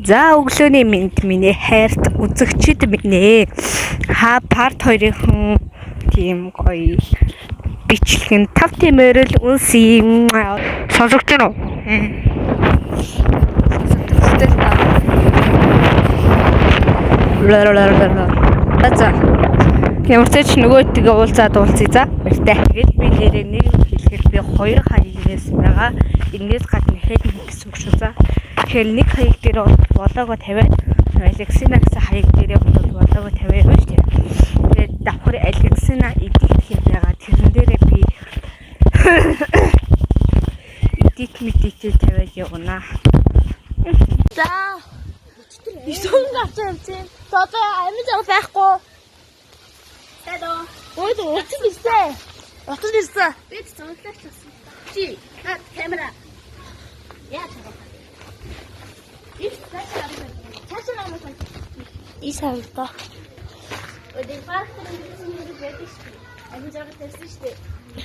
За өглөөний мэнд миний хайрт үзэгчид минь ээ. Part 2-ын тийм гоё бичлэг нь 5 тэмэрэл үнсийн сонсогч нь уу? За. Ямарч нөгөөдгөө уулзаад уулзъя за. Баяртай. Тэгэл би нэрээ нэг хэлэхэд би хоёр хаяг ирсэн байгаа. Энээс гадна хэд нэг гэсэн үг шүү за. Тэгэхээр нэг хаяг дээр болоогоо тавиад Алексина гэсэн хаяг дээрээ болоогоо тавиад байна шүү дээ. Тэгээд давхар Алексина эдит хийх байгаа. Тэрэн дээрээ би эдит мэдээтэй тавиад явна. За. Исүүн гацсан юм. Одоо амин зав байхгүй. Тэдөө. Ой, утас бисээ. Утас бисээ. Би зөвлөж часан. Чи, камера. Яа чаа. Исавта. Өдөр паркт нэг байдаг шүү. Амин зав тавьсан шүү дээ.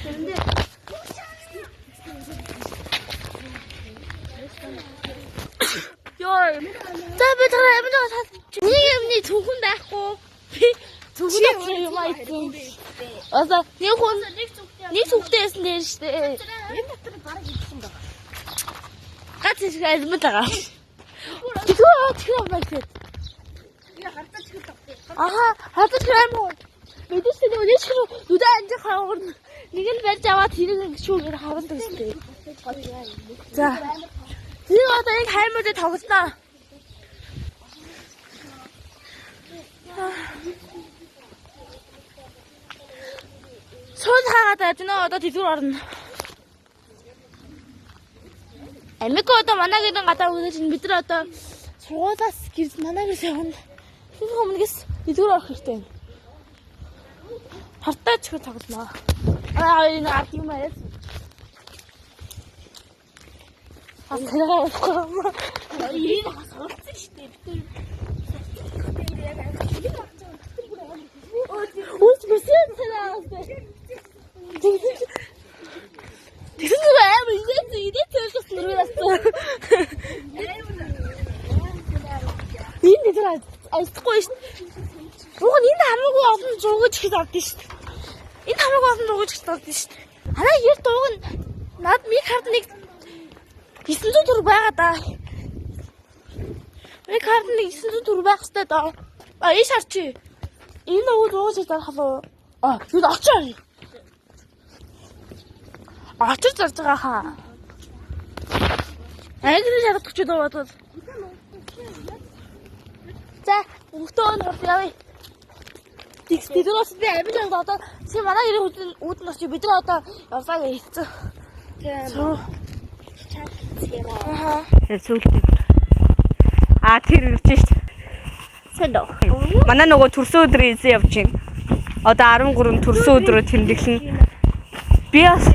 Тэрэндээ Ёо. Тэбэт амин зав нэг юмний зөвхөн байхгүй. Зөвхөн юм айсан. Одоо нэг зүгтэй ясан дээр шүү дээ. Энэ дотор бараг идсэн баг. Гацж амин байгаа. Тэгвэл байхад. Я хартаж хэлдэг. Аха, хартаж хэмээн. Мэдээч нэг өнөөдөр нүдэ анжих хаагур нэг л барьж аваад хэрэг шүүгээр харуулдаг шүү дээ. За. Тэр одоо яг хаймуудад тоглосноо. Сууд хаагаад байж нөө одоо тэгвэр орно. Амико одоо манайгийн гадаа үзэж бид нар одоо сургуулаас гэрд манайгээс явна. Тэр хүмүүнээс дэлгүүр орох хэрэгтэй. Хартаач хөө тоглоно. Энэ ард юм аа. Асараа явахгүй. Энэ хасгалцсан шүү дээ. Ууч бисээ цараа. Тэгсэн нэг аим идэж төлөс нэрээс. Энэ дээр айхгүй шүү. Уг нь энэ хамаагүй олон зургаж хэд авдсан шүү. Энэ хамаагүй олон зургаж хэд авдсан шүү. Араа ярд уг нь над ми карт нэг 900 төгрөг байгаа да. Ми карт нэг 900 төгрөг байх хэвээр да. Ийш харчи. Энэ уу зургаж дараа халуу. Юу очоо. Очиж зарж байгаа хаа. Англи шалгах ч удаа. За, өгтөөн явъя. Тэгээс би амин жаа одоо чи манай ирэх үүд нь очив бид нар одоо явсаа гэж хэлсэн. Тэр ирж шít. Сэдо. Манай нөгөө төрсөн өдрийн эзэн явж байна. Одоо 13 төрсөн өдрөө тэмдэглэн. Би бас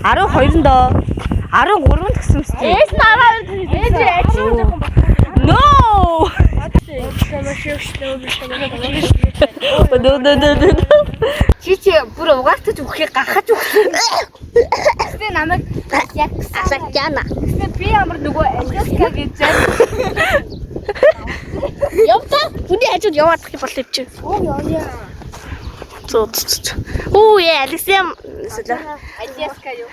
12 доо 13 гэсэн үстэй. Ээж нь 12 ээж жоохон бат. No. Чи бүр угаалтаж өгөхийг гахаж өгсөн. Гэтэ намайг яг асаачаана. Гэтэ би ямар нөгөө Алеска гэж Явтаа хүний хажууд яваад болох юм чи. Яа. Оо яа Алексем. Алеска юу?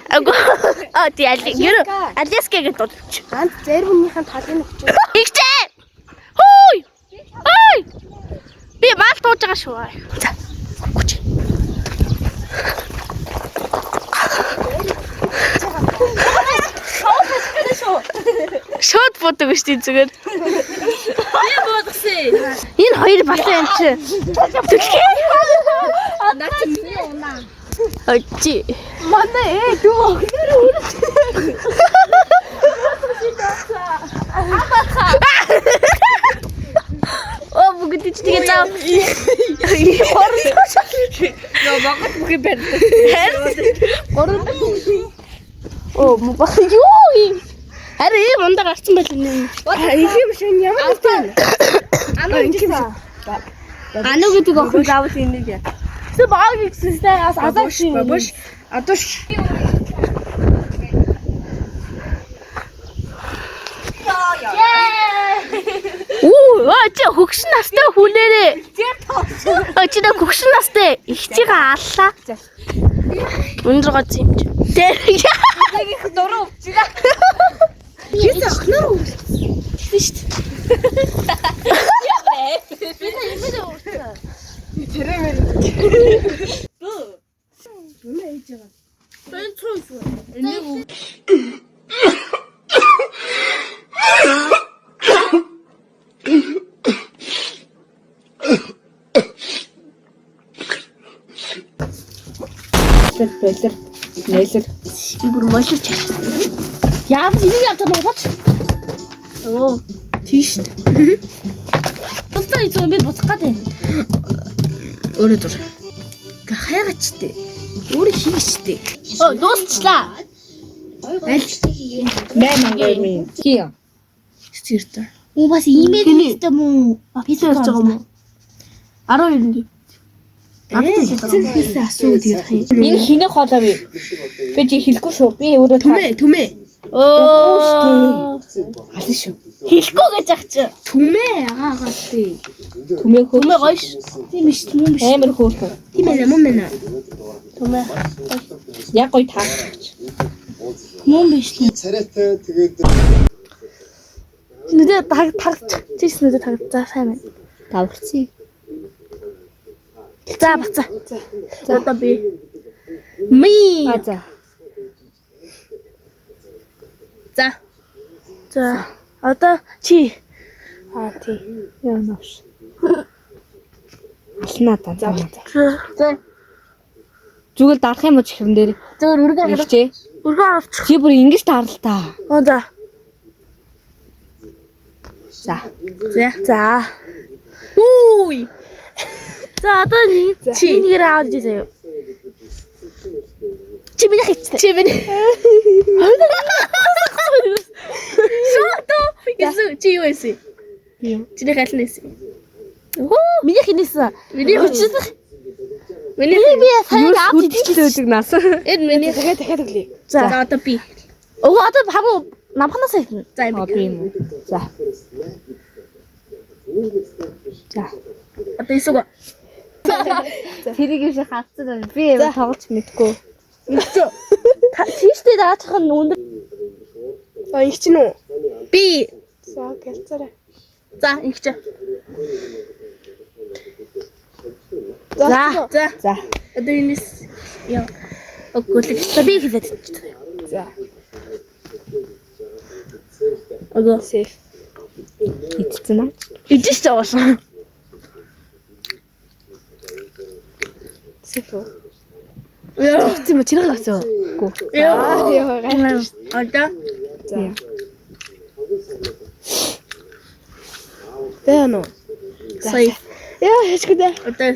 Тий Алеска гэдэг. Ганц зэр хүнийхэн талын өгч. Игчээ. Хөөй. Ой. Би мал тууж байгаа шүү. За. Хүч. Шот фото гэж тийм зүгээр. Би бодгосон. Энэ хоёр басан юм чи. Очи. Манай дүү өгнөр үрж. Оо бүгд тийчгээ заа. Нөө багт бүхий барьд. Город. Оо мбах юу. Ари мундаг гарцсан байл нэ. Ийм шин ямар вэ? Анаа ингэсэн. Анаа гэдэг охин заавал энийг яа. Тэ баг ихсэнээс азаа шин. Бабаш. Адууш. чи хөгшин настай хүнээрээ. Чи нэ хөгшин настай их чигээ аллаа. Өндөр гоц юм чи. Нэг их дуруу өвчнө. Чи охноор үлдсэн шүү дээ. Би нэмээд өгсөн. Тэрэмэр. Юу ээж байгаа. Ben çocuğum. Ne bu? Бэлэр. Нэлэр. Би бүр машин чаа. Яа би нэг явж байгаа бач. Оо, тийш. Тустай зөв би буцах гэдэг. Өөрөө дур. Гахаагач тээ. Өөрөө хийштэй. Оо, дуусчлаа. Аль? Мэн Кия. Стиртэ. Оо бас имэйл хийсэн юм уу? Хийсэн гэж байгаа юм уу? 12-нд. Эцэгээс асууд ярих юм. Энэ хинэ хоолой вэ? Би чи хэлэхгүй шүү. Би өөрөө Түмээ. Оо. аль шүү. Хэлэхгүй гэж ах чи. Түмээ агаагаа тий. Түмээ гоёш. Тийм биш, түмээ биш. Амар хөөрхөн. Тийм ээ, мөн мэнэ. Түмээ. Яг гоё таарч. Мөн биш. Царайтай тэгээд Нүдэ тагч. Чиш нүдэ тагч. За сайн байна. Давхарцъя. За бацаа. За одоо би. Ми. За. За. За. Одоо чи. Тий. Яа навш. Алнаа та. За. За. Зүгээр дарах юм уу чихрэн дээр? Зөвөр үргэ харах. Ирчээ. Үргэ авчих. Чи бүр ингэж таарл та. Оо за. За. За. Үуй. За одоо чи нэгээр аваад ижээ заяа. Чи миний хэвчтэй. Чи миний. Шото. Чи юу эсэ? Чи нэг хайлна эсэ. Оо, миний хинээсэ. Миний хүчтэй. Миний би сайн аваад идчихлээдэг нас. энэ миний дахиад өглөө. За одоо би. Өө одоо хамаа намханаас хэлнэ. За юм Би юм уу? За. За. одоо исүг. Тэрийг биш хатсан. Би юм тоглож мэдгүй. Тийштэй даачх нь өндөр. А их чинь үү? Би. За, гэлцээрэй. За ингэч. За. За. Одоо энэс яа. Оггүй л би хэлээд. За. Ого. Сейф. Идчихсэн аа. Идэж чаасан. Сейф. Яа. Тийм чи нэг гацаа. Гүү. Яа. Одоо. За. Тэно. Сай. Яа, хэчгдэ. Одоо.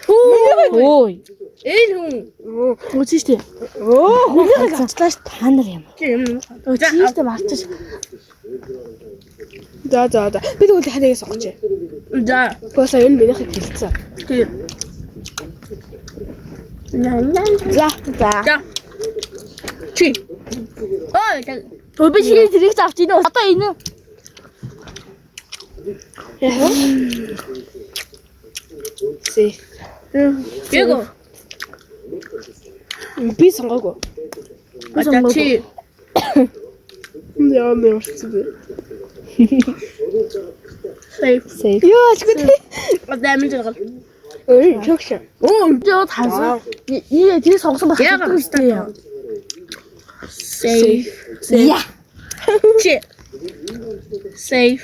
Ой. Энэ хүн. Үгүй шүү дээ. Хүнийг гацлааш та нар юм. Тийштэй марчиж. За. Би тэгвэл ханыг сонгоч. За. Босоо энэ минийх хэлцээ. За. Чи. Ой, би чи тэрийг авч ийн. Одоо энэ. Сейф. Яго. Би сонгоогүй. Одоо чи. Яа, нэ орчихсон. Сейф. Яа, чигтэй. Одоо амин жаргал. Ой, чогш. Оо, жоо таарсан. Тэр сонгосон байх хэрэгтэй. Сейф. Яа. Чи. Сейф.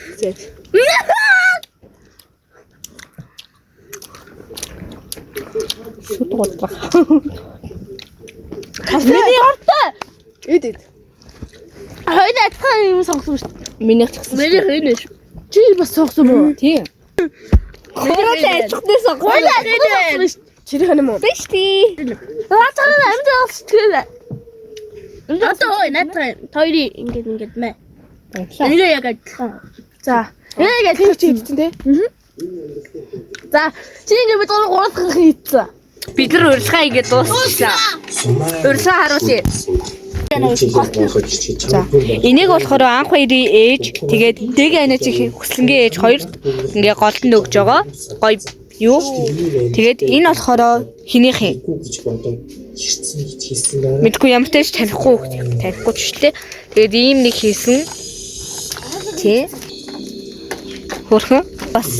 Шут годлах. Миний ортой. Эдэд. Хоёул адилхан юм сонгосон шүү дээ. Минийх ч гэсэн. Миний хийнэ шүү. Чи бас сонгосон уу? Тийм. Хоёул ажихнаас сонгосон. Хоёул адилхан шүү. Чирэх юм уу? Биш тий. Наацаар амьд болчихлоо. Одоо ой наацаар хоёрыг ингэж мэ. Ингээ яг адилхан. За. Яг Тэр чи хийдсэн те? За, чи ингэ бид гурван хийцээ. Бид нар урилга ингэ дуусчихлаа. Урилга харуулъя. За энийг болохоор анх хоёрын ээж тэгээд дэг анаач хүслэнгийн ээж хоёрт ингээ голд нь өгж байгаа. Гоё юу? Тэгээд энэ болохоор хинийх юм? Мэдгүй ямар ч тааш танихгүй ч шүү дээ. Тэгээд ийм нэг хийсэн. Тий. Хөрхөн бас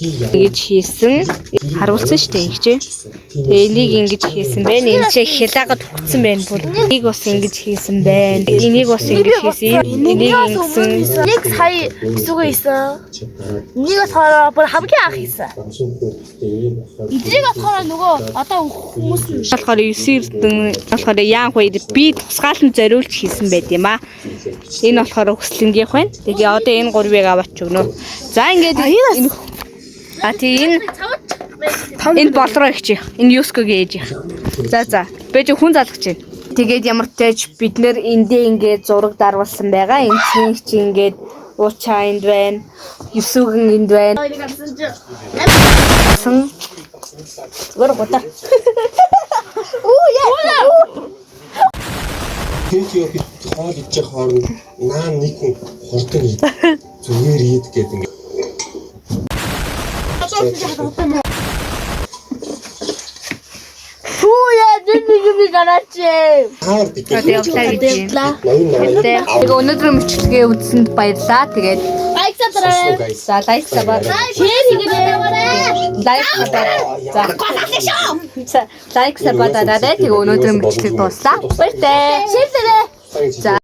ингэж хийсэн харуулсан шүү дээ ингэж. Тэгээ энийг ингэж хийсэн байна. Энэ чи хялагад хүрсэн байна бүр. Энийг бас ингэж хийсэн байна. Энийг бас ингэж хийсэн. Энийг ингэсэн. Нэг сая зүгээ хийсэн. Энийг болохоор бүр хамгийн анх хийсэн. Эдрийг болохоор нөгөө одоо хүмүүс нь болохоор 9 эрдэн болохоор яан хоёр би тусгаалan зориулж хийсэн байд юм аа. Энэ болохоор хүслэнгийнх байна. Тэгээ одоо энэ гурвыг аваач өгнө. За ингээд энэ энэ болроо их чи. Энэ Юскогийн ээж. За. Бэж хүн залгаж байна. Тэгээд ямар ч тач бид нэр эндээ ингээд зураг дарвалсан байгаа. Энэ чинь чи ингээд уучаа энд байна. Юсүгэн энд байна. Гөр гота. Тэг яа би хоол идэж хооронд наа нэг хүн хурдан зүгээр ийд гэдэг ингээд. Нэг гараач. Тэгээ өнөөдөр мөчлөгээ үзсэнд баярлаа. Тэгээд Лайк сабраа. за лайк сабаа. Шеэр хийгээрэй. Лайк сабаа. За лайк сабаа дараарай. Тэгээ өнөөдөр мөчлөг дуслаа. Баяртай. Шеэр. За